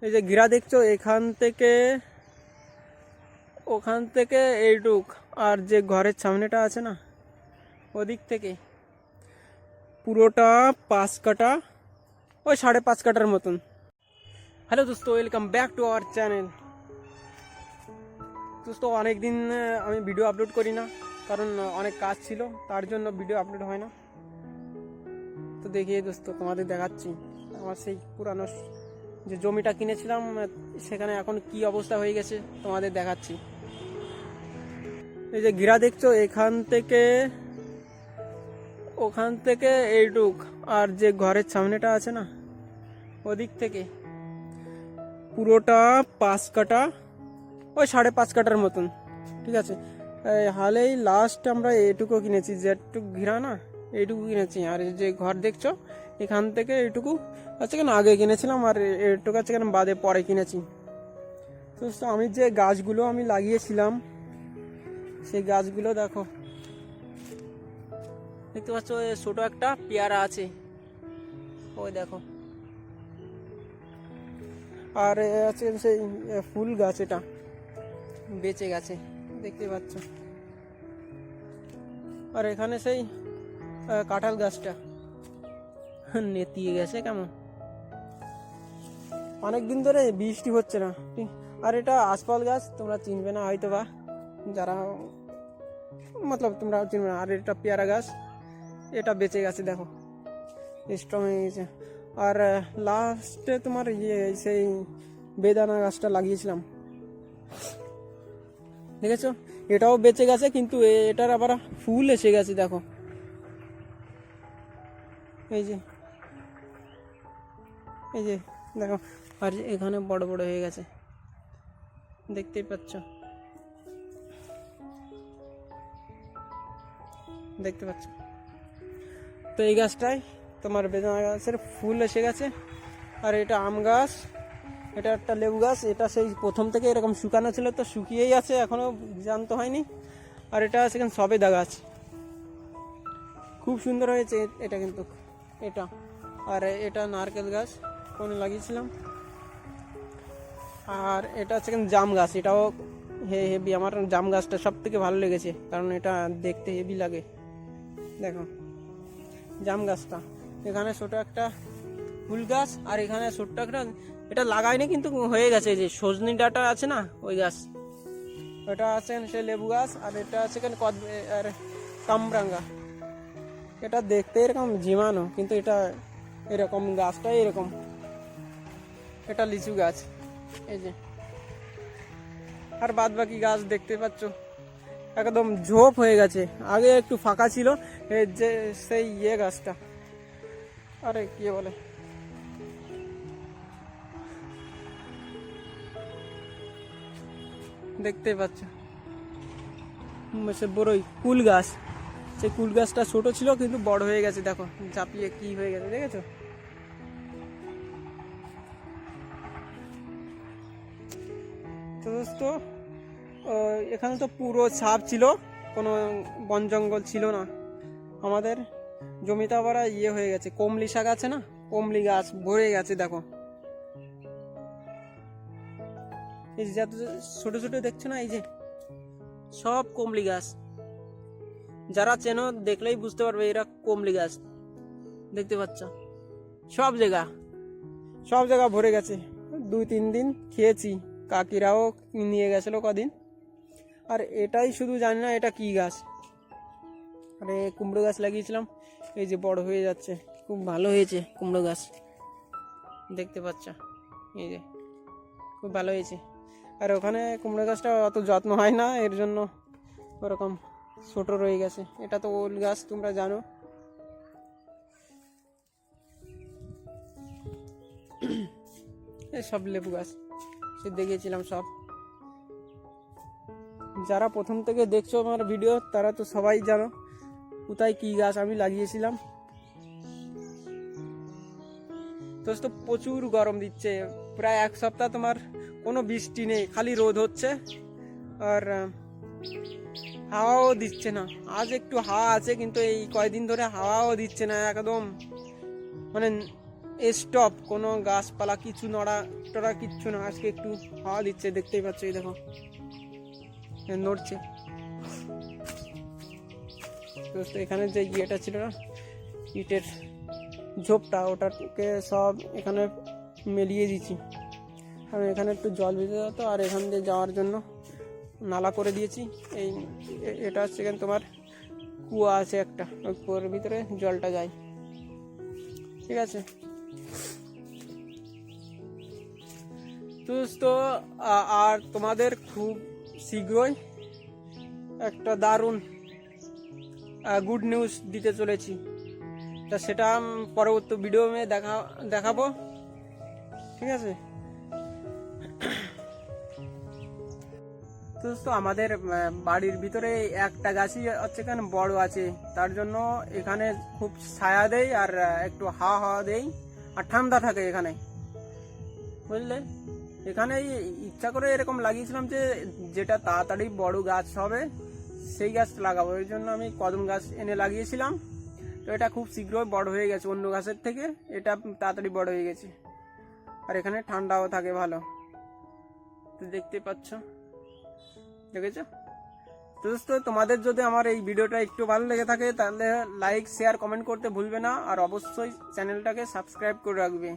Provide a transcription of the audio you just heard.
এই যে ঘিরা দেখছো, এখান থেকে ওখান থেকে এইটুক, আর যে ঘরের সামনেটা আছে না, ওদিক থেকে পুরোটা 5 কাঠা, ওই 5.5 কাঠার মতন। হ্যালো দোস্তো, welcome back to our channel. দোস্তো অনেক দিন আমি ভিডিও আপলোড করি না, কারণ অনেক কাজ ছিল, তার জন্য ভিডিও আপলোড হয় না। তো দেখিয়ে দোস্তো তোমাদের দেখাচ্ছি আমার সেই পুরানো যে জমিটা কিনেছিলাম, সেখানে এখন কি অবস্থা হয়ে গেছে তোমাদের দেখাচ্ছি। এই যে ঘিরা দেখছো, এখান থেকে ওখান থেকে এইটুক, আর যে ঘরের সামনেটা আছে না, ওদিক থেকে পুরোটা 5 কাঠা, ওই 5.5 কাঠার মতন। ঠিক আছে, হালেই লাস্ট আমরা এইটুকু কিনেছি, যেটুকু ঘিরা না এইটুকু কিনেছি। আর এই যে ঘর দেখছো, এখান থেকে এইটুকু আছে কেন আগে কিনেছিলাম, আর এইটুকু আছে কেন বাদে পরে কিনেছি। তো আমি যে গাছগুলো আমি লাগিয়েছিলাম, সেই গাছগুলো দেখো, দেখতে পাচ্ছ ছোট একটা পেয়ারা আছে, ওই দেখো। আর আছে সেই ফুল গাছ, এটা বেঁচে গেছে, দেখতে পাচ্ছ। আর এখানে সেই কাঁঠাল গাছটা নেতিয়ে গেছে কেমন, অনেকদিন ধরে বৃষ্টি হচ্ছে না। আর এটা আশফল গাছ, তোমরা চিনবে না হয়তো, বা যারা মতলব তোমরা চিনবে না। আর এটা পেয়ারা গাছ, এটা বেঁচে গেছে, দেখো স্ট্রং হয়ে গেছে। আর লাস্টে তোমার সেই বেদানা গাছটা লাগিয়েছিলাম, দেখেছো, এটাও বেঁচে গেছে, কিন্তু এটার আবার ফুল এসে গেছে, দেখো এই যে, এই যে দেখো। আর এখানে বড় বড় হয়ে গেছে, দেখতেই পাচ্ছ, দেখতে পাচ্ছ। তো এই গাছটায় তোমার বেদানা গাছের ফুল এসে গেছে। আর এটা আম গাছ, এটা একটা লেবু গাছ, এটা সেই প্রথম থেকে এরকম শুকানো ছিল, তো শুকিয়েই আছে, এখনো জানতে হয়নি। আর এটা আছে এখানে সবেদা গাছ, খুব সুন্দর হয়েছে এটা কিন্তু, এটা। আর এটা নারকেল গাছ কোনে লাগিয়েছিলাম। আর এটা হচ্ছে জাম গাছ, এটাও হেভি। আমার জাম গাছটা সব থেকে ভালো লেগেছে, কারণ এটা দেখতে হেভি লাগে, দেখো জাম গাছটা। এখানে ছোট একটা ফুল গাছ, আর এখানে ছোট্ট একটা, এটা লাগাইনি কিন্তু হয়ে গেছে, যে সজনি ডাঁটা আছে না, ওই গাছ, ওটা আছে সে লেবু গাছ। আর এটা আছে আর কামরাঙ্গা, এটা দেখতে এরকম ঝিমানো, কিন্তু এটা এরকম গাছটাই এরকম। এটা লিচু গাছ, এই যে। আর বাদ বাকি গাছ দেখতে পাচ্ছ একদম ঝোপ হয়ে গেছে, আগে একটু ফাঁকা ছিল। এই যে সেই গাছটা, আরে কি বলে, দেখতে পাচ্ছ সে বড়ই কুল গাছ। সেই কুল গাছটা ছোট ছিল, কিন্তু বড় হয়ে গেছে, দেখো ঝাঁপিয়ে কি হয়ে গেছে, দেখেছো। তো দোস্ত, এখানে তো পুরো ছাপ ছিল, কোনো বন জঙ্গল ছিল না। আমাদের জমিতে আবার হয়ে গেছে, কমলি শাক আছে না, কমলি গাছ ভরে গেছে, দেখো এই যে যত ছোট ছোট দেখছো না, এই যে সব কমলি গাছ। যারা চেনো দেখলেই বুঝতে পারবে এরা কমলি গাছ, দেখতে পাচ্ছ সব জায়গা ভরে গেছে। 2-3 দিন খেয়েছি, কাকিরাও নিয়ে গেছিল কদিন। আর এটাই শুধু জানি না এটা কি গাছ। আরে কুমড়ো গাছ লাগিয়েছিলাম, এই যে বড় হয়ে যাচ্ছে, খুব ভালো হয়েছে কুমড়ো গাছ, দেখতে পাচ্ছ, এই যে খুব ভালো হয়েছে। আর ওখানে কুমড়ো গাছটা অত যত্ন হয় না, এর জন্য ওরকম ছোট রয়ে গেছে। এটা তো ওল গাছ, তোমরা জানো। সব লেবু গাছ সে দেখিয়েছিলাম সব। যারা প্রথম থেকে দেখছো আমার ভিডিও, তারা তো সবাই জানো কোথায় কি গাছ আমি লাগিয়েছিলাম। তো প্রচুর গরম দিচ্ছে, প্রায় 1 সপ্তাহ তোমার কোনো বৃষ্টি নেই, খালি রোদ হচ্ছে, আর হাওয়াও দিচ্ছে না। আজ একটু হাওয়া আছে, কিন্তু এই কয়দিন ধরে হাওয়াও দিচ্ছে না, একদম মানে স্টপ, কোনো গাছপালা কিছু নড়া টড়া কিচ্ছু না। আজকে একটু হাওয়া দিচ্ছে, দেখতেই পাচ্ছ, এই দেখো নড়ছে। দোস্ত এখানে যে ইয়েটা ছিল না, ইটের ঝোপটা, ওটাকে সব এখানে মেলিয়ে দিচ্ছি। কারণ এখানে একটু জল বেঁধে যেত, আর এখান দিয়ে যাওয়ার জন্য নালা করে দিয়েছি। এই এটা হচ্ছে এখানে তোমার কুয়া আছে একটা, ওই কুয়োর ভিতরে জলটা যায়। ঠিক আছে তো আর তোমাদের খুব শীঘ্রই একটা দারুণ গুড নিউজ দিতে চলেছি। তা সেটা পরবর্তী ভিডিও দেখাবো। ঠিক আছে তো আমাদের বাড়ির ভিতরে একটা গাছই হচ্ছে এখানে বড় আছে, তার জন্য এখানে খুব ছায়া দেয় আর একটু হাওয়া দেয় আর ঠান্ডা থাকে এখানে, বুঝলে। এখানে ইচ্ছা করে এরকম লাগিয়েছিলাম যে যেটা তাড়াতাড়ি বড় গাছ হবে সেই গাছ লাগাবো, এর জন্য আমি কদম গাছ এনে লাগিয়েছিলাম। তো এটা খুব শীঘ্রই বড় হয়ে গেছে, অন্য গাছের থেকে এটা তাড়াতাড়ি বড় হয়ে গেছে। আর এখানে ঠান্ডাও থাকে ভালো, তো দেখতে পাচ্ছ, দেখেছো তো দোস্ত। তোমাদের যদি আমার এই ভিডিওটা একটু ভালো লেগে থাকে তাহলে লাইক শেয়ার কমেন্ট করতে ভুলবে না, আর অবশ্যই চ্যানেলটাকে সাবস্ক্রাইব করে রাখবে।